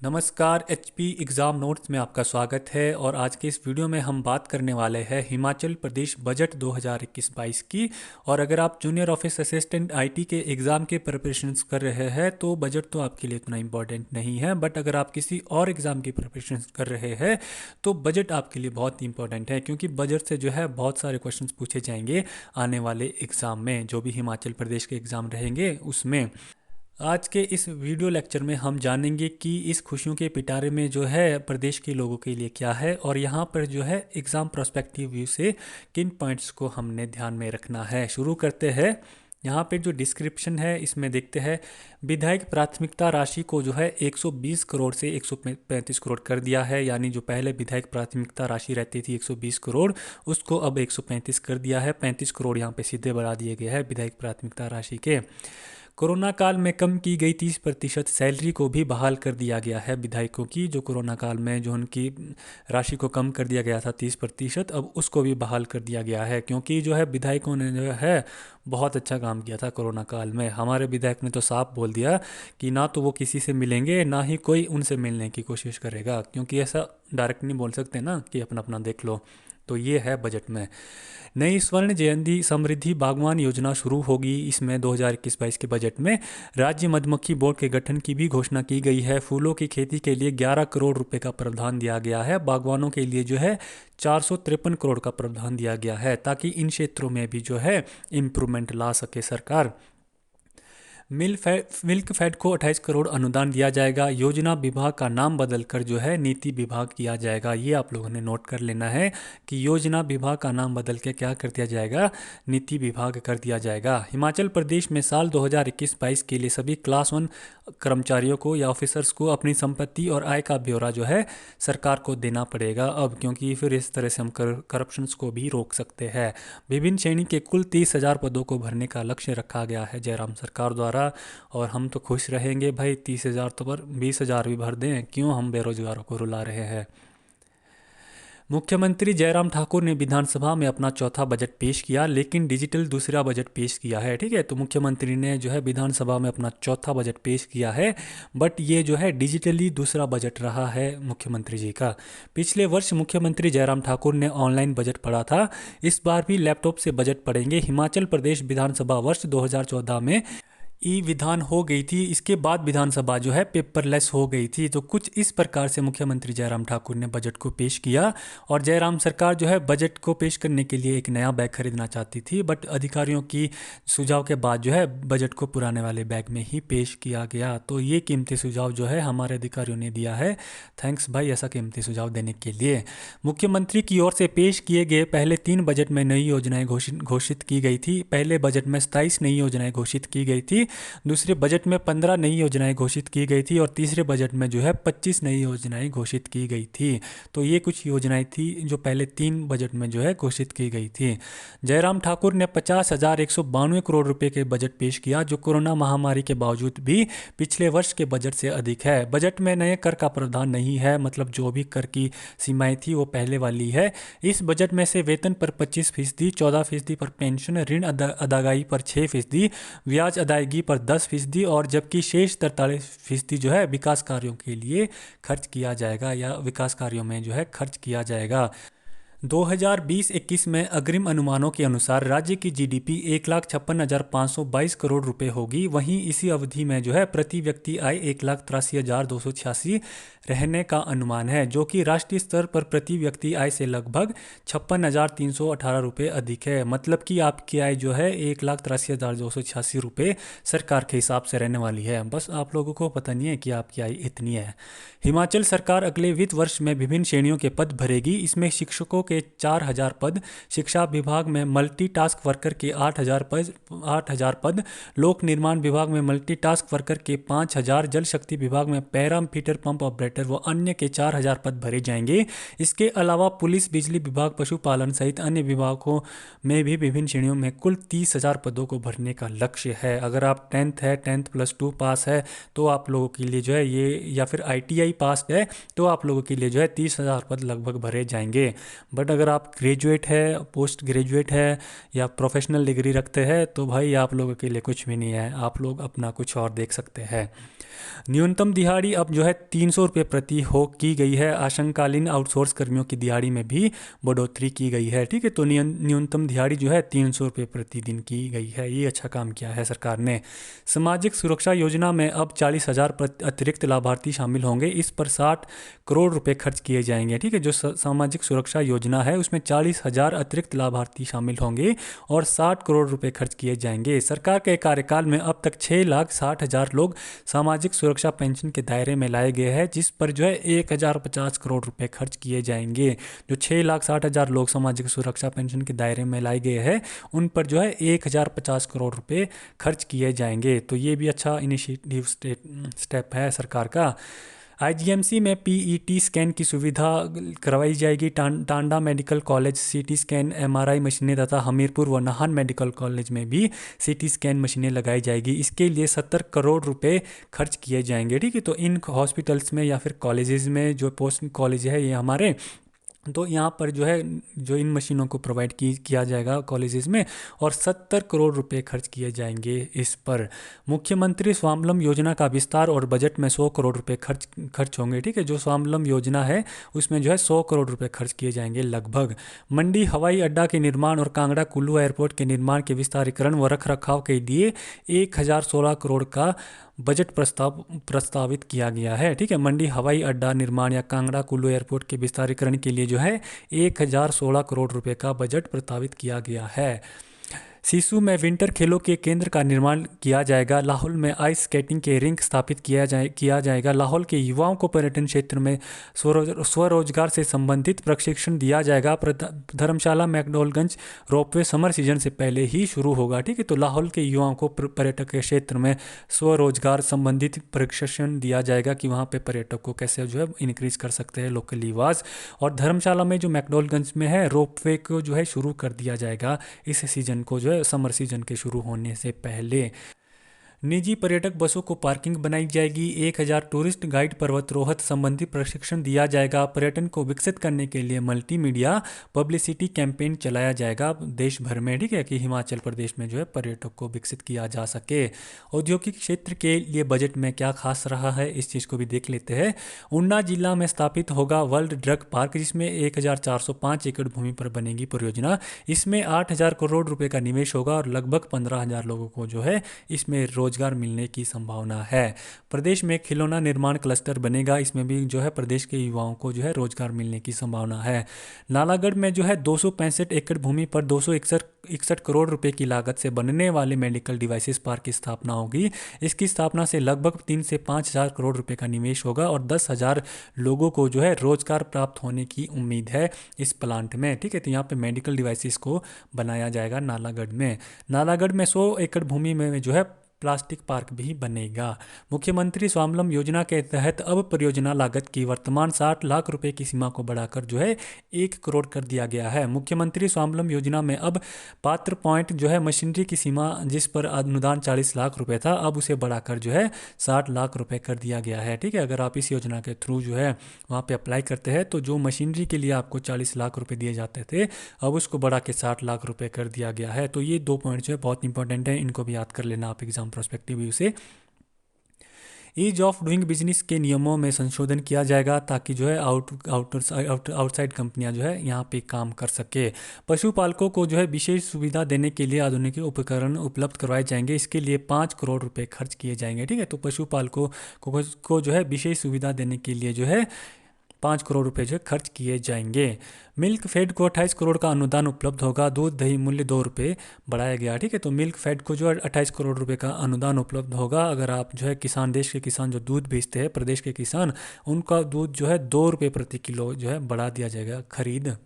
नमस्कार HP exam notes में आपका स्वागत है। और आज के इस वीडियो में हम बात करने वाले हैं हिमाचल प्रदेश बजट 2021-22 की। और अगर आप जूनियर ऑफिस असिस्टेंट आईटी के एग्ज़ाम के प्रिपरेशंस कर रहे हैं तो बजट तो आपके लिए इतना इम्पॉर्टेंट नहीं है, बट अगर आप किसी और एग्ज़ाम की प्रिपरेशंस कर रहे हैं तो बजट आपके लिए बहुत ही इंपॉर्टेंट है, क्योंकि बजट से जो है बहुत सारे क्वेश्चन पूछे जाएंगे आने वाले एग्ज़ाम में, जो भी हिमाचल प्रदेश के एग्ज़ाम रहेंगे उसमें। आज के इस वीडियो लेक्चर में हम जानेंगे कि इस खुशियों के पिटारे में जो है प्रदेश के लोगों के लिए क्या है, और यहाँ पर जो है एग्ज़ाम प्रोस्पेक्टिव व्यू से किन पॉइंट्स को हमने ध्यान में रखना है। शुरू करते हैं। यहाँ पे जो डिस्क्रिप्शन है इसमें देखते हैं। विधायक प्राथमिकता राशि को जो है 120 करोड़ से 135 करोड़ कर दिया है, यानी जो पहले विधायक प्राथमिकता राशि रहती थी 120 करोड़, उसको अब 135 कर दिया है। 35 करोड़ यहाँ पे सीधे बढ़ा दिए गए हैं विधायक प्राथमिकता राशि के। कोरोना काल में कम की गई 30% सैलरी को भी बहाल कर दिया गया है विधायकों की। जो कोरोना काल में जो उनकी राशि को कम कर दिया गया था 30%, अब उसको भी बहाल कर दिया गया है, क्योंकि जो है विधायकों ने जो है बहुत अच्छा काम किया था कोरोना काल में। हमारे विधायक ने तो साफ बोल दिया कि ना तो वो किसी से मिलेंगे, ना ही कोई उनसे मिलने की कोशिश करेगा, क्योंकि ऐसा डायरेक्ट नहीं बोल सकते ना कि अपना अपना देख लो। तो ये है बजट में। नई स्वर्ण जयंती समृद्धि बागवान योजना शुरू होगी। इसमें 2021-22 के बजट में राज्य मधुमक्खी बोर्ड के गठन की भी घोषणा की गई है। फूलों की खेती के लिए 11 करोड़ रुपए का प्रावधान दिया गया है। बागवानों के लिए जो है 453 करोड़ का प्रावधान दिया गया है, ताकि इन क्षेत्रों में भी जो है इम्प्रूवमेंट ला सके सरकार। मिल्क फेड को 28 करोड़ अनुदान दिया जाएगा। योजना विभाग का नाम बदलकर जो है नीति विभाग किया जाएगा। ये आप लोगों ने नोट कर लेना है कि योजना विभाग का नाम बदल के क्या कर दिया जाएगा, नीति विभाग कर दिया जाएगा। हिमाचल प्रदेश में साल 2021-22 के लिए सभी क्लास 1 कर्मचारियों को या ऑफिसर्स को अपनी संपत्ति और आय का ब्यौरा जो है सरकार को देना पड़ेगा अब, क्योंकि फिर इस तरह से हम करप्शंस को भी रोक सकते हैं। विभिन्न श्रेणी के कुल 30,000 पदों को भरने का लक्ष्य रखा गया है जयराम सरकार द्वारा। और हम तो खुश रहेंगे भाई, 30,000 तो पर 20,000 भी भर दें, क्यों हम बेरोजगारों को रुला रहे हैं। मुख्यमंत्री जयराम ठाकुर ने विधानसभा में अपना चौथा बजट पेश किया, लेकिन डिजिटल दूसरा बजट पेश किया है। ठीक है, तो मुख्यमंत्री ने जो है विधानसभा में अपना चौथा बजट पेश किया है, बट ये जो है डिजिटली दूसरा बजट रहा है मुख्यमंत्री जी का। पिछले वर्ष मुख्यमंत्री जयराम ठाकुर ने ऑनलाइन बजट पढ़ा था, इस बार भी लैपटॉप से बजट पढ़ेंगे। हिमाचल प्रदेश विधानसभा वर्ष 2014 में ई विधान हो गई थी, इसके बाद विधानसभा जो है पेपरलेस हो गई थी। तो कुछ इस प्रकार से मुख्यमंत्री जयराम ठाकुर ने बजट को पेश किया। और जयराम सरकार जो है बजट को पेश करने के लिए एक नया बैग खरीदना चाहती थी, बट अधिकारियों की सुझाव के बाद जो है बजट को पुराने वाले बैग में ही पेश किया गया। तो ये कीमती सुझाव जो है हमारे अधिकारियों ने दिया है। थैंक्स भाई ऐसा कीमती सुझाव देने के लिए। मुख्यमंत्री की ओर से पेश किए गए पहले 3 बजट में नई योजनाएं घोषित की गई थी। पहले बजट में 27 नई योजनाएं घोषित की गई थी, दूसरे बजट में 15 नई योजनाएं घोषित की गई थी, और तीसरे बजट में जो है 25 नई योजनाएं घोषित की गई थी। तो ये कुछ योजनाएं थी जो पहले 3 बजट में जो है घोषित की गई थी। जयराम ठाकुर ने 50,192 करोड़ रुपए के बजट पेश किया, जो कोरोना महामारी के बावजूद भी पिछले वर्ष के बजट से अधिक है। बजट में नए कर का प्रावधान नहीं है, मतलब जो भी कर की सीमाएं थी वो पहले वाली है। इस बजट में से वेतन पर 25%, 14% पर पेंशन, ऋण अदायगी पर 6%, ब्याज अदायगी पर 10%, और जबकि शेष 43% जो है विकास कार्यों के लिए खर्च किया जाएगा, या विकास कार्यों में जो है खर्च किया जाएगा। 2020-21 में अग्रिम अनुमानों के अनुसार राज्य की जीडीपी 1,56,522 करोड़ रुपए होगी। वहीं इसी अवधि में जो है प्रति व्यक्ति आय 1,83,286 रहने का अनुमान है, जो कि राष्ट्रीय स्तर पर प्रति व्यक्ति आय से लगभग 56,318 रुपये अधिक है। मतलब कि आपकी आय जो है 1,83,286 रुपये सरकार के हिसाब से रहने वाली है। बस आप लोगों को पता नहीं है कि आपकी आय इतनी है। हिमाचल सरकार अगले वित्त वर्ष में विभिन्न श्रेणियों के पद भरेगी। इसमें शिक्षकों के 4,000 पद, शिक्षा विभाग में मल्टीटास्क वर्कर के 8,000 पद, लोक निर्माण विभाग में मल्टीटास्क वर्कर के 5,000, जल शक्ति विभाग में पैरा फीटर पंप ऑपरेटर व अन्य के 4,000 पद भरे जाएंगे। इसके अलावा पुलिस, बिजली विभाग, पशुपालन सहित अन्य विभागों में भी विभिन्न श्रेणियों में कुल 30,000 पदों को भरने का लक्ष्य है। अगर आप 10th है, 10th+2 पास है, तो आप लोगों के लिए जो है ये, या फिर ITI पास है, तो आप लोगों के लिए जो है 30,000 पद लगभग भरे जाएंगे। बट अगर आप ग्रेजुएट है, पोस्ट ग्रेजुएट है, या प्रोफेशनल डिग्री रखते हैं, तो भाई आप लोगों के लिए कुछ भी नहीं है, आप लोग अपना कुछ और देख सकते हैं। न्यूनतम दिहाड़ी अब जो है 300 रुपये प्रति हो की गई है। आशंकालीन आउटसोर्स कर्मियों की दिहाड़ी में भी बढ़ोतरी की गई है। ठीक है, तो न्यूनतम दिहाड़ी जो है 300 रुपये प्रतिदिन की गई है। ये अच्छा काम किया है सरकार ने। सामाजिक सुरक्षा योजना में अब 40,000 अतिरिक्त लाभार्थी शामिल होंगे। इस पर 60 करोड़ रुपए खर्च किए जाएंगे। ठीक है, जो सामाजिक सुरक्षा योजना है उसमें 40,000 अतिरिक्त लाभार्थी शामिल होंगे और 60 करोड़ रुपए खर्च किए जाएंगे। सरकार के कार्यकाल में अब तक 6,60,000 लोग सामाजिक सुरक्षा पेंशन के दायरे में लाए गए हैं, जिस पर जो है 1,050 करोड़ रुपए खर्च किए जाएंगे। जो 6,60,000 लोग सामाजिक सुरक्षा पेंशन के दायरे में लाए गए हैं उन पर जो है 1,050 करोड़ रुपए खर्च किए जाएंगे। तो ये भी अच्छा इनिशिएटिव स्टेप है सरकार का। आईजीएमसी में पीईटी स्कैन की सुविधा करवाई जाएगी। Tanda medical college CT scan MRI मशीनें तथा हमीरपुर व नाहन मेडिकल कॉलेज में भी सीटी स्कैन मशीनें लगाई जाएगी। इसके लिए 70 करोड़ रुपए खर्च किए जाएंगे। ठीक है, तो इन हॉस्पिटल्स में या फिर कॉलेजेस में, जो पोस्ट कॉलेज है ये हमारे, तो यहाँ पर जो है जो इन मशीनों को प्रोवाइड किया जाएगा कॉलेजेस में, और 70 करोड़ रुपए खर्च किए जाएंगे इस पर। मुख्यमंत्री स्वावलंबन योजना का विस्तार और बजट में 100 करोड़ रुपए खर्च होंगे। ठीक है, जो स्वावलंबन योजना है उसमें जो है 100 करोड़ रुपए खर्च किए जाएंगे लगभग। मंडी हवाई अड्डा के निर्माण और कांगड़ा कुल्लू एयरपोर्ट के निर्माण के विस्तारीकरण व रख रखाव के लिए 1,016 करोड़ का बजट प्रस्तावित किया गया है। ठीक है, मंडी हवाई अड्डा निर्माण या कांगड़ा कुल्लू एयरपोर्ट के विस्तारीकरण के लिए जो है 1,016 करोड़ रुपए का बजट प्रस्तावित किया गया है। सिसु में विंटर खेलों के केंद्र का निर्माण किया जाएगा। लाहौल में आइस स्केटिंग के रिंक स्थापित किया जाएगा। लाहौल के युवाओं को पर्यटन क्षेत्र में स्वरोजगार से संबंधित प्रशिक्षण दिया जाएगा। धर्मशाला मैकडॉलगंज रोपवे समर सीजन से पहले ही शुरू होगा। ठीक है, तो लाहौल के युवाओं को पर्यटक के क्षेत्र में स्वरोजगार संबंधित प्रशिक्षण दिया जाएगा कि वहाँ पे पर्यटक को कैसे जो है इंक्रीज कर सकते हैं लोकल निवास। और धर्मशाला में जो मैकडॉलगंज में है रोपवे को जो है शुरू कर दिया जाएगा इस सीजन को, जो है समर सीजन के शुरू होने से पहले। निजी पर्यटक बसों को पार्किंग बनाई जाएगी। 1,000 टूरिस्ट गाइड पर्वतारोहण संबंधी प्रशिक्षण दिया जाएगा। पर्यटन को विकसित करने के लिए मल्टीमीडिया पब्लिसिटी कैंपेन चलाया जाएगा देश भर में। ठीक है, कि हिमाचल प्रदेश में जो है पर्यटक को विकसित किया जा सके। औद्योगिक क्षेत्र के लिए बजट में क्या खास रहा है इस चीज़ को भी देख लेते हैं। ऊना जिला में स्थापित होगा वर्ल्ड ड्रग पार्क, जिसमें 1,405 एकड़ भूमि पर बनेगी परियोजना। इसमें 8,000 करोड़ रुपए का निवेश होगा और लगभग 15,000 लोगों को जो है इसमें रोजगार मिलने की संभावना है। प्रदेश में खिलौना निर्माण क्लस्टर बनेगा। इसमें भी जो है प्रदेश के युवाओं को जो है रोजगार मिलने की संभावना है। नालागढ़ में जो है 265 एकड़ भूमि पर 261 करोड़ रुपए की लागत से बनने वाले मेडिकल डिवाइसेस पार्क की स्थापना होगी। इसकी स्थापना से लगभग 3 से 5,000 करोड़ रुपए का निवेश होगा और 10,000 लोगों को जो है रोजगार प्राप्त होने की उम्मीद है इस प्लांट में। ठीक है, तो यहाँ पे मेडिकल डिवाइसेस को बनाया जाएगा नालागढ़ में। नालागढ़ में 100 एकड़ भूमि में जो है प्लास्टिक पार्क भी बनेगा। मुख्यमंत्री स्वावलंबन योजना के तहत अब परियोजना लागत की वर्तमान 60 लाख रुपए की सीमा को बढ़ाकर जो है 1 करोड़ कर दिया गया है। मुख्यमंत्री स्वावलंबन योजना में अब पात्र पॉइंट जो है मशीनरी की सीमा, जिस पर अनुदान 40 लाख रुपए था, अब उसे बढ़ाकर जो है 60 लाख रुपए कर दिया गया है। ठीक है, अगर आप इस योजना के थ्रू जो है वहाँ पे अप्लाई करते हैं तो जो मशीनरी के लिए आपको 40 लाख रुपए दिए जाते थे अब उसको बढ़ा के 60 लाख रुपए कर दिया गया है। तो ये 2 पॉइंट जो है बहुत इंपॉर्टेंट है, इनको भी याद कर लेना आप एग्जाम प्रोस्पेक्टिव व्यू से। ईज ऑफ डूइंग बिजनेस के नियमों में संशोधन किया जाएगा ताकि जो है आउटसाइड कंपनियां जो है यहाँ पे काम कर सके। पशुपालकों को जो है विशेष सुविधा देने के लिए आधुनिक उपकरण उपलब्ध करवाए जाएंगे। इसके लिए 5 करोड़ रुपए खर्च किए जाएंगे। ठीक है, तो पशुपालकों को जो है विशेष सुविधा देने के लिए जो है 5 करोड़ रुपए जो खर्च किए जाएंगे। मिल्क फेड को 28 करोड़ का अनुदान उपलब्ध होगा। दूध दही मूल्य 2 रुपये बढ़ाया गया। ठीक है, तो मिल्क फेड को जो है 28 करोड़ रुपए का अनुदान उपलब्ध होगा। अगर आप जो है किसान, देश के किसान जो दूध बेचते हैं, प्रदेश के किसान, उनका दूध जो है 2 रुपये प्रति किलो जो है बढ़ा दिया जाएगा खरीद।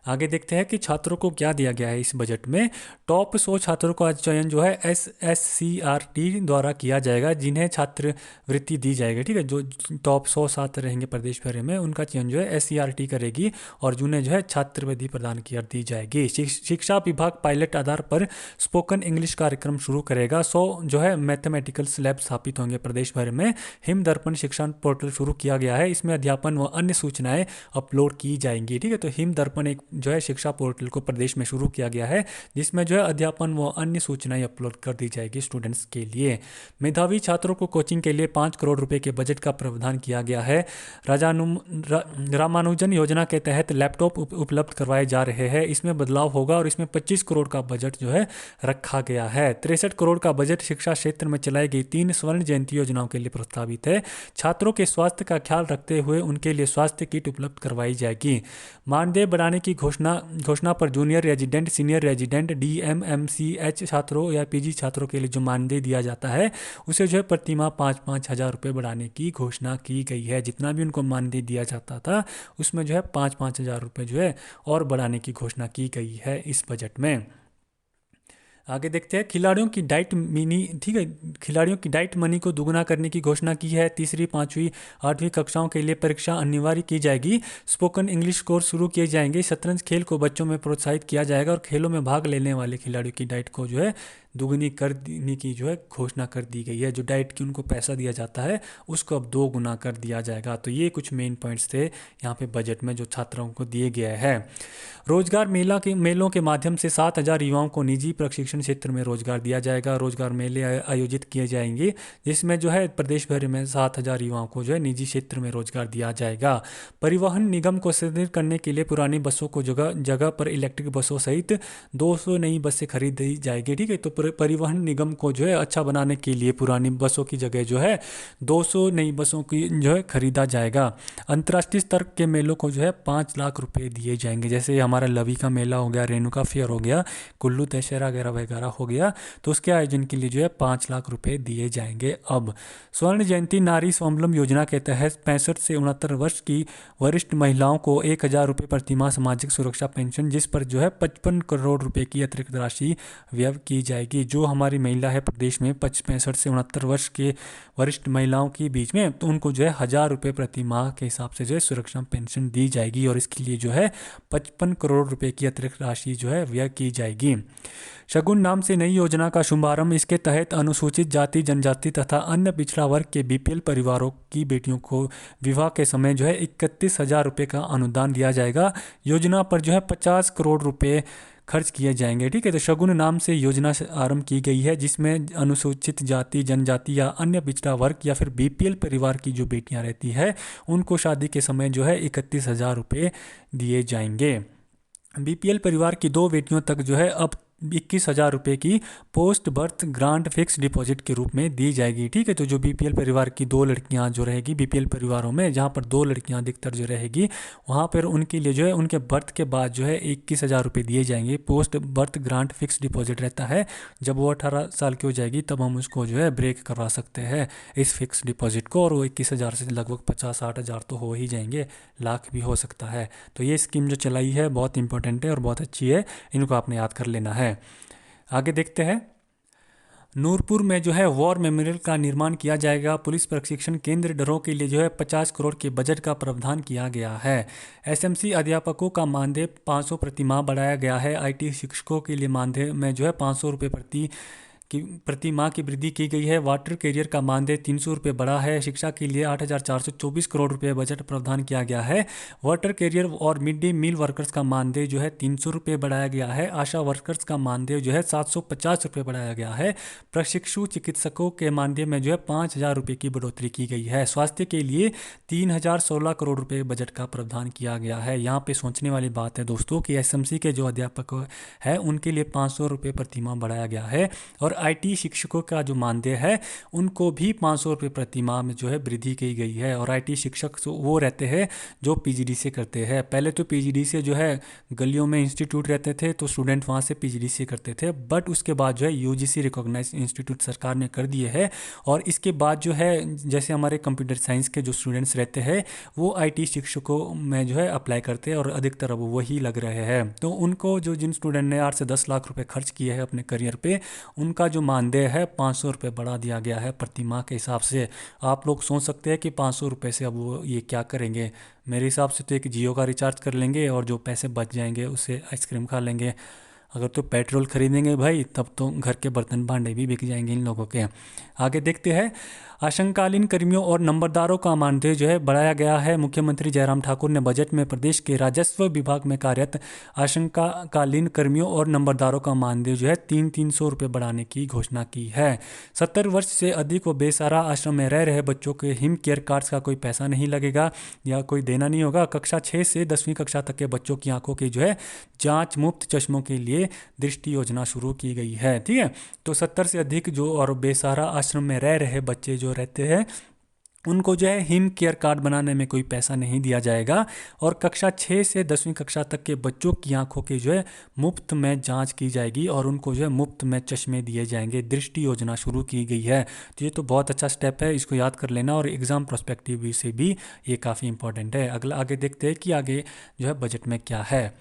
आगे देखते हैं कि छात्रों को क्या दिया गया है इस बजट में। टॉप 100 छात्रों का चयन जो है SSCRT द्वारा किया जाएगा, जिन्हें छात्रवृत्ति दी जाएगी। ठीक है, जो टॉप 100 छात्र रहेंगे प्रदेश भर में उनका चयन जो है SCRT करेगी और जिन्हें जो है छात्रवृत्ति प्रदान कर दी जाएगी। शिक्षा विभाग पायलट आधार पर स्पोकन इंग्लिश कार्यक्रम शुरू करेगा। 100 जो है मैथमेटिकल लैब स्थापित होंगे प्रदेश भर में। हिम दर्पण शिक्षण पोर्टल शुरू किया गया है। इसमें अध्यापन व अन्य सूचनाएं अपलोड की जाएंगी। ठीक है, तो हिम दर्पण एक जो है शिक्षा पोर्टल को प्रदेश में शुरू किया गया है, जिसमें जो है अध्यापन व अन्य सूचनाएं अपलोड कर दी जाएगी स्टूडेंट्स के लिए। मेधावी छात्रों को कोचिंग के लिए 5 करोड़ रुपए के बजट का प्रावधान किया गया है। रामानुजन योजना के तहत लैपटॉप उपलब्ध करवाए जा रहे हैं, इसमें बदलाव होगा और इसमें 25 करोड़ का बजट जो है रखा गया है। 63 करोड़ का बजट शिक्षा क्षेत्र में चलाई गई 3 स्वर्ण जयंती योजनाओं के लिए प्रस्तावित है। छात्रों के स्वास्थ्य का ख्याल रखते हुए उनके लिए स्वास्थ्य किट उपलब्ध करवाई जाएगी। मानदेय बढ़ाने की घोषणा पर junior resident, senior resident, DMMCH छात्रों या PG छात्रों के लिए जो मानदेय दिया जाता है उसे जो है प्रतिमाह 5-5 हज़ार रुपये बढ़ाने की घोषणा की गई है। जितना भी उनको मानदेय दिया जाता था उसमें जो है 5-5 हज़ार रुपये जो है और बढ़ाने की घोषणा की गई है इस बजट में। आगे देखते हैं खिलाड़ियों की डाइट मिनी, ठीक है, खिलाड़ियों की डाइट मनी को दुगुना करने की घोषणा की है। 3री, 5वीं, 8वीं कक्षाओं के लिए परीक्षा अनिवार्य की जाएगी। स्पोकन इंग्लिश कोर्स शुरू किए जाएंगे। शतरंज खेल को बच्चों में प्रोत्साहित किया जाएगा और खेलों में भाग लेने वाले खिलाड़ियों की डाइट को जो है दुगनी कर देने की जो है घोषणा कर दी गई है। जो डाइट की उनको पैसा दिया जाता है उसको अब 2 गुना कर दिया जाएगा। तो ये कुछ मेन पॉइंट्स थे यहाँ पे बजट में जो छात्रों को दिए गए हैं। रोजगार मेलों के माध्यम से 7,000 युवाओं को निजी प्रशिक्षण क्षेत्र में रोजगार दिया जाएगा। रोजगार मेले आयोजित किए जाएंगे जिसमें जो है प्रदेश भर में 7,000 युवाओं को जो है निजी क्षेत्र में रोजगार दिया जाएगा। परिवहन निगम को सुदृढ़ करने के लिए पुरानी बसों को जगह पर इलेक्ट्रिक बसों सहित 200 नई बसें खरीदी जाएगी। ठीक है, तो परिवहन निगम को जो है अच्छा बनाने के लिए पुरानी बसों की जगह जो है 200 नई बसों की जो है खरीदा जाएगा। अंतर्राष्ट्रीय स्तर के मेलों को जो है 5 लाख रुपए दिए जाएंगे। जैसे हमारा लवी का मेला हो गया, रेणुका फेयर हो गया, कुल्लू दशहरा वगैरह हो गया, तो उसके आयोजन के लिए जो है 5 लाख रुपए दिए जाएंगे। अब स्वर्ण जयंती नारी स्वावलंबन योजना के तहत 65 से 69 वर्ष की वरिष्ठ महिलाओं को 1,000 रुपये प्रतिमाह सामाजिक सुरक्षा पेंशन, जिस पर जो है 55 करोड़ रुपए की अतिरिक्त राशि व्यय की जाएगी। जो हमारी महिला है प्रदेश में 65 से 69 वर्ष के वरिष्ठ महिलाओं के बीच में, तो उनको जो है 1,000 रुपये प्रति माह के हिसाब से जो है सुरक्षा पेंशन दी जाएगी और इसके लिए जो है 55 करोड़ रुपए की अतिरिक्त राशि जो है व्यय की जाएगी। शगुन नाम से नई योजना का शुभारंभ। इसके तहत अनुसूचित जाति, जनजाति तथा अन्य पिछड़ा वर्ग के BPL परिवारों की बेटियों को विवाह के समय जो है 31,000 रुपये का अनुदान दिया जाएगा। योजना पर जो है 50 करोड़ रुपए खर्च किए जाएंगे। ठीक है, तो शगुन नाम से योजना आरंभ की गई है जिसमें अनुसूचित जाति, जनजाति या अन्य पिछड़ा वर्ग या फिर BPL परिवार की जो बेटियां रहती है उनको शादी के समय जो है 31,000 रुपये दिए जाएंगे। BPL परिवार की 2 बेटियों तक जो है अब 21,000 रुपये की post birth grant fix deposit के रूप में दी जाएगी। ठीक है, तो जो BPL परिवार की 2 लड़कियां जो रहेगी BPL परिवारों में, जहां पर 2 लड़कियां अधिकतर जो रहेगी, वहां पर उनके लिए जो है उनके बर्थ के बाद जो है 21,000 रुपये दिए जाएंगे। Post birth grant fix deposit रहता है, जब वो 18 साल की हो जाएगी तब हम उसको जो है ब्रेक करवा सकते हैं इस फिक्स डिपॉजिट को, और वो 21,000 से लगभग 50-60 हज़ार तो हो ही जाएंगे, लाख भी हो सकता है। तो ये स्कीम जो चलाई है बहुत इंपॉर्टेंट है और बहुत अच्छी है, इनको आपने याद कर लेना है। आगे देखते हैं। नूरपुर में जो है वॉर मेमोरियल का निर्माण किया जाएगा। पुलिस प्रशिक्षण केंद्र डरों के लिए जो है 50 करोड़ के बजट का प्रावधान किया गया है। SMC अध्यापकों का मानदेय 500 प्रति माह बढ़ाया गया है। IT शिक्षकों के लिए मानदेय में जो है 500 रुपये प्रति माह की वृद्धि की गई है। वाटर कैरियर का मानदेय 300 रुपये बढ़ा है। शिक्षा के लिए 8,424 करोड़ रुपये बजट प्रावधान किया गया है। वाटर कैरियर और मिड डे मील वर्कर्स का मानदेय जो है 300 रुपये बढ़ाया गया है। आशा वर्कर्स का मानदेय जो है 750 रुपये बढ़ाया गया है। प्रशिक्षु चिकित्सकों के मानदेय में जो है 5,000 रुपये की बढ़ोतरी की गई है। स्वास्थ्य के लिए 3,016 करोड़ रुपये बजट का प्रावधान किया गया है। यहाँ पे सोचने वाली बात है दोस्तों कि SMC के जो अध्यापक हैं उनके लिए 500 रुपये प्रति माह बढ़ाया गया है, और IT शिक्षकों का जो मानदेय है उनको भी 500 रुपये प्रति माह में जो है वृद्धि की गई है। और IT शिक्षक वो रहते हैं जो PGD से करते हैं। पहले तो PGD से जो है गलियों में इंस्टीट्यूट रहते थे तो स्टूडेंट वहाँ से PGD से करते थे, बट उसके बाद जो है UGC रिकॉग्नाइज इंस्टीट्यूट सरकार ने कर दिए है। और इसके बाद जो है जैसे हमारे कंप्यूटर साइंस के जो स्टूडेंट्स रहते हैं वो IT शिक्षकों में जो है अप्लाई करते हैं और अधिकतर अब वही लग रहे हैं। तो उनको जो जिन स्टूडेंट ने 8 से 10 लाख रुपए खर्च किए हैं अपने करियर पे, उनका जो मानदेय है 500 रुपये बढ़ा दिया गया है प्रति माह के हिसाब से। आप लोग सोच सकते हैं कि 500 रुपये से अब वो ये क्या करेंगे। मेरे हिसाब से तो एक जियो का रिचार्ज कर लेंगे और जो पैसे बच जाएंगे उससे आइसक्रीम खा लेंगे। अगर तो पेट्रोल खरीदेंगे भाई तब तो घर के बर्तन भांडे भी बिक जाएंगे इन लोगों के। आगे देखते हैं। आशंकालीन कर्मियों और नंबरदारों का मानदेय जो है बढ़ाया गया है। मुख्यमंत्री जयराम ठाकुर ने बजट में प्रदेश के राजस्व विभाग में कार्यरत आशंकालीन कर्मियों और नंबरदारों का मानदेय जो है 300 रुपये बढ़ाने की घोषणा की है। 70 वर्ष से अधिक व बेसहारा आश्रम में रह रहे बच्चों के हिम केयर कार्ड्स का कोई पैसा नहीं लगेगा या कोई देना नहीं होगा। कक्षा 6 से 10वीं कक्षा तक के बच्चों की आंखों की जो है जांच मुफ्त चश्मों के लिए दृष्टि योजना शुरू की गई है। ठीक है, तो 70 से अधिक जो और बेसहारा आश्रम में रह रहे बच्चे जो रहते हैं उनको जो है हिम केयर कार्ड बनाने में कोई पैसा नहीं दिया जाएगा। और कक्षा 6 से 10वीं कक्षा तक के बच्चों की आंखों की जो है मुफ्त में जांच की जाएगी और उनको जो है मुफ्त में चश्मे दिए जाएंगे। दृष्टि योजना शुरू की गई है। तो ये तो बहुत अच्छा स्टेप है, इसको याद कर लेना और एग्ज़ाम पर्सपेक्टिव से भी ये काफ़ी इंपॉर्टेंट है। अगला आगे देखते हैं कि आगे जो है बजट में क्या है।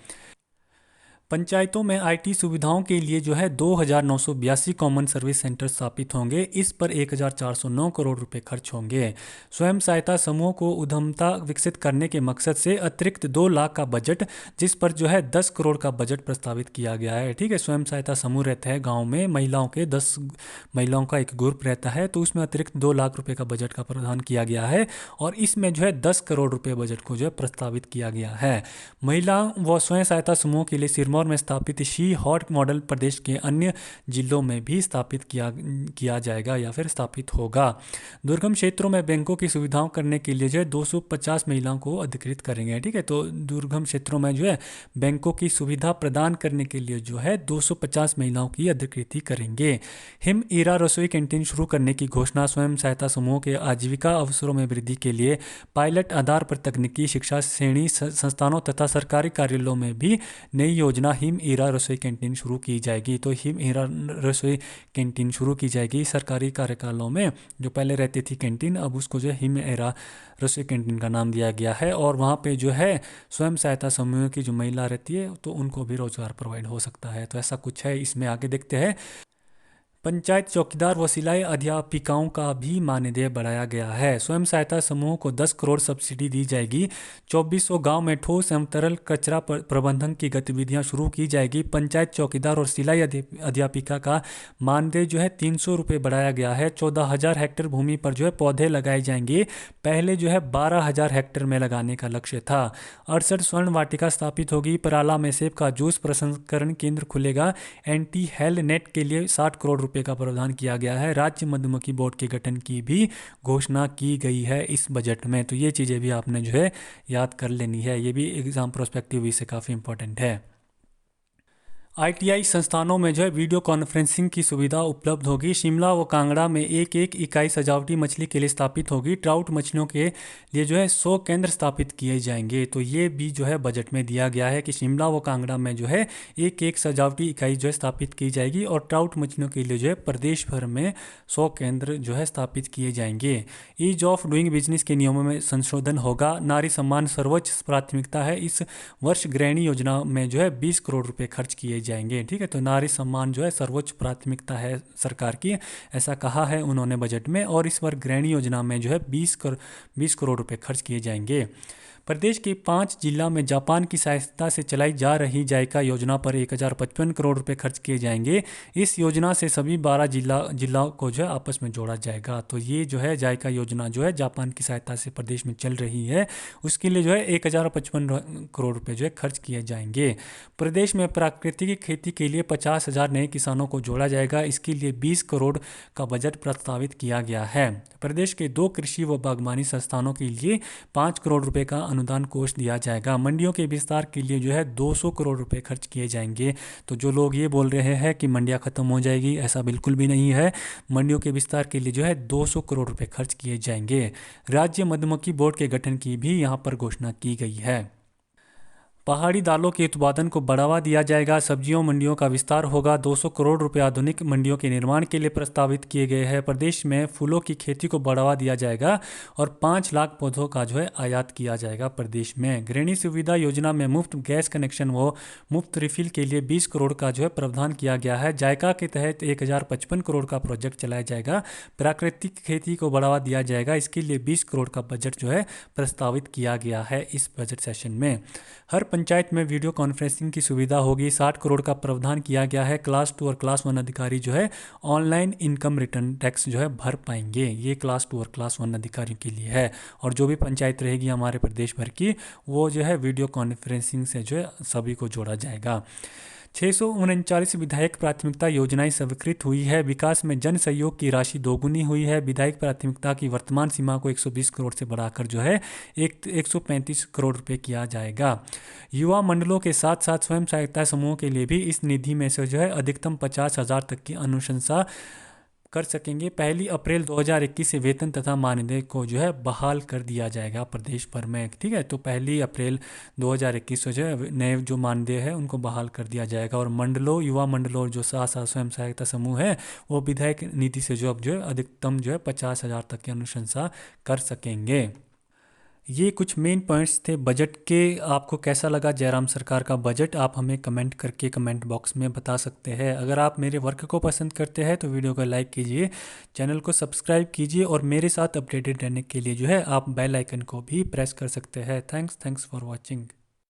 पंचायतों में आईटी सुविधाओं के लिए जो है 2,982 कॉमन सर्विस सेंटर स्थापित होंगे। इस पर 1,409 करोड़ रुपए खर्च होंगे। स्वयं सहायता समूह को उद्यमता विकसित करने के मकसद से अतिरिक्त 2 लाख का बजट, जिस पर जो है 10 करोड़ का बजट प्रस्तावित किया गया है। ठीक है, स्वयं सहायता समूह रहता है गाँव में, महिलाओं के 10 महिलाओं का एक ग्रुप रहता है, तो उसमें अतिरिक्त 2 लाख रुपये का बजट का प्रावधान किया गया है और इसमें जो है 10 करोड़ रुपये बजट को जो है प्रस्तावित किया गया है। महिला व स्वयं सहायता समूह के लिए सिरमौर में स्थापित शी हॉट मॉडल प्रदेश के अन्य जिलों में भी स्थापित किया जाएगा या फिर स्थापित होगा। दुर्गम क्षेत्रों में बैंकों की सुविधाओं करने के लिए जो है 250 महिलाओं को अधिकृत करेंगे। ठीक है, तो दुर्गम क्षेत्रों में जो है बैंकों की सुविधा प्रदान करने के लिए जो है 250 महिलाओं की अधिकृति करेंगे। हिम ईरा रसोई कैंटीन शुरू करने की घोषणा। स्वयं सहायता समूह के आजीविका अवसरों में वृद्धि के लिए पायलट आधार पर तकनीकी शिक्षा श्रेणी संस्थानों तथा सरकारी कार्यालयों में भी नई योजना हिम ईरा रसोई कैंटीन शुरू की जाएगी। तो हिम ईरा रसोई कैंटीन शुरू की जाएगी सरकारी कार्यकालों में। जो पहले रहती थी कैंटीन, अब उसको जो है हिम ईरा रसोई कैंटीन का नाम दिया गया है और वहाँ पे जो है स्वयं सहायता समूह की जो महिला रहती है तो उनको भी रोजगार प्रोवाइड हो सकता है। तो ऐसा कुछ है इसमें। आगे देखते हैं। पंचायत चौकीदार व सिलाई अध्यापिकाओं का भी मानदेय बढ़ाया गया है। स्वयं सहायता समूह को 10 करोड़ सब्सिडी दी जाएगी। 2400 गांव में ठोस एवं तरल कचरा प्रबंधन की गतिविधियां शुरू की जाएगी। पंचायत चौकीदार और सिलाई अध्यापिका का मानदेय जो है 300 रुपये बढ़ाया गया है। 14,000 हेक्टेयर भूमि पर जो है पौधे लगाए जाएंगे। पहले जो है 12,000 हेक्टेयर में लगाने का लक्ष्य था। 68 स्वर्ण वाटिका स्थापित होगी। पराला में सेब का जूस प्रसंस्करण केंद्र खुलेगा। एंटी हेल नेट के लिए 60 करोड़ रुपए का प्रावधान किया गया है। राज्य मधुमक्खी बोर्ड के गठन की भी घोषणा की गई है इस बजट में। तो ये चीज़ें भी आपने जो है याद कर लेनी है, ये भी एग्जाम प्रोस्पेक्टिव से काफ़ी इंपॉर्टेंट है। आईटीआई संस्थानों में जो है वीडियो कॉन्फ्रेंसिंग की सुविधा उपलब्ध होगी। शिमला व कांगड़ा में एक इकाई सजावटी मछली के लिए स्थापित होगी। ट्राउट मछलियों के लिए जो है 100 केंद्र स्थापित किए जाएंगे। तो ये भी जो है बजट में दिया गया है कि शिमला व कांगड़ा में जो है एक सजावटी इकाई जो है स्थापित की जाएगी और ट्राउट मछलियों के लिए जो है प्रदेश भर में 100 केंद्र जो है स्थापित किए जाएंगे। ईज ऑफ डूइंग बिजनेस के नियमों में संशोधन होगा। नारी सम्मान सर्वोच्च प्राथमिकता है। इस वर्ष गृहिणी योजना में जो है 20 करोड़ रुपये खर्च किए जाएंगे। ठीक है, तो नारी सम्मान जो है सर्वोच्च प्राथमिकता है सरकार की, ऐसा कहा है उन्होंने बजट में। और इस बार गृहिणी योजना में जो है 20 करोड़ रुपए खर्च किए जाएंगे। प्रदेश के 5 जिला में जापान की सहायता से चलाई जा रही जायका योजना पर 1,055 करोड़ रुपए खर्च किए जाएंगे। इस योजना से सभी 12 जिलाओं को जो है आपस में जोड़ा जाएगा। तो ये जो है जायका योजना जो है जापान की सहायता से प्रदेश में चल रही है, उसके लिए जो है 1,055 करोड़ रुपए जो है खर्च किए जाएंगे। प्रदेश में प्राकृतिक खेती के लिए 50,000 नए किसानों को जोड़ा जाएगा। इसके लिए 20 करोड़ का बजट प्रस्तावित किया गया है। प्रदेश के 2 कृषि व बागवानी संस्थानों के लिए 5 करोड़ रुपए का अनुदान कोष दिया जाएगा। मंडियों के विस्तार के लिए जो है 200 करोड़ रुपए खर्च किए जाएंगे। तो जो लोग ये बोल रहे हैं कि मंडियां खत्म हो जाएगी, ऐसा बिल्कुल भी नहीं है। मंडियों के विस्तार के लिए जो है 200 करोड़ रुपए खर्च किए जाएंगे। राज्य मधुमक्खी बोर्ड के गठन की भी यहाँ पर घोषणा की गई है। पहाड़ी दालों के उत्पादन को बढ़ावा दिया जाएगा। सब्जियों मंडियों का विस्तार होगा। 200 करोड़ रुपए आधुनिक मंडियों के निर्माण के लिए प्रस्तावित किए गए हैं। प्रदेश में फूलों की खेती को बढ़ावा दिया जाएगा और 5 लाख पौधों का जो है आयात किया जाएगा प्रदेश में। गृहिणी सुविधा योजना में मुफ्त गैस कनेक्शन व मुफ्त रिफिल के लिए 20 करोड़ का जो है प्रावधान किया गया है। जायका के तहत 1,055 करोड़ का प्रोजेक्ट चलाया जाएगा। प्राकृतिक खेती को बढ़ावा दिया जाएगा। इसके लिए 20 करोड़ का बजट जो है प्रस्तावित किया गया है इस बजट सेशन में। हर पंचायत में वीडियो कॉन्फ्रेंसिंग की सुविधा होगी। 60 करोड़ का प्रावधान किया गया है। क्लास 2 और क्लास 1 अधिकारी जो है ऑनलाइन इनकम रिटर्न टैक्स जो है भर पाएंगे। ये क्लास 2 और क्लास 1 अधिकारियों के लिए है। और जो भी पंचायत रहेगी हमारे प्रदेश भर की, वो जो है वीडियो कॉन्फ्रेंसिंग से जो है सभी को जोड़ा जाएगा। 639 विधायक प्राथमिकता योजनाएं स्वीकृत हुई है। विकास में जन सहयोग की राशि दोगुनी हुई है। विधायक प्राथमिकता की वर्तमान सीमा को 120 करोड़ से बढ़ाकर जो है 135 करोड़ रुपए किया जाएगा। युवा मंडलों के साथ साथ स्वयं सहायता समूहों के लिए भी इस निधि में से जो है अधिकतम 50,000 तक की अनुशंसा कर सकेंगे। 1 अप्रैल 2021 से वेतन तथा मानदेय को जो है बहाल कर दिया जाएगा प्रदेश भर में। ठीक है, तो 1 अप्रैल 2021 से जो है नए जो मानदेय है उनको बहाल कर दिया जाएगा। और मंडलों, युवा मंडलों और जो साथ स्वयं सहायता समूह है, वो विधायक निधि से जो अब जो है अधिकतम जो है 50,000 तक की अनुशंसा कर सकेंगे। ये कुछ मेन पॉइंट्स थे बजट के। आपको कैसा लगा जयराम सरकार का बजट, आप हमें कमेंट करके कमेंट बॉक्स में बता सकते हैं। अगर आप मेरे वर्क को पसंद करते हैं तो वीडियो को लाइक कीजिए, चैनल को सब्सक्राइब कीजिए और मेरे साथ अपडेटेड रहने के लिए जो है आप बेल आइकन को भी प्रेस कर सकते हैं। Thanks for watching.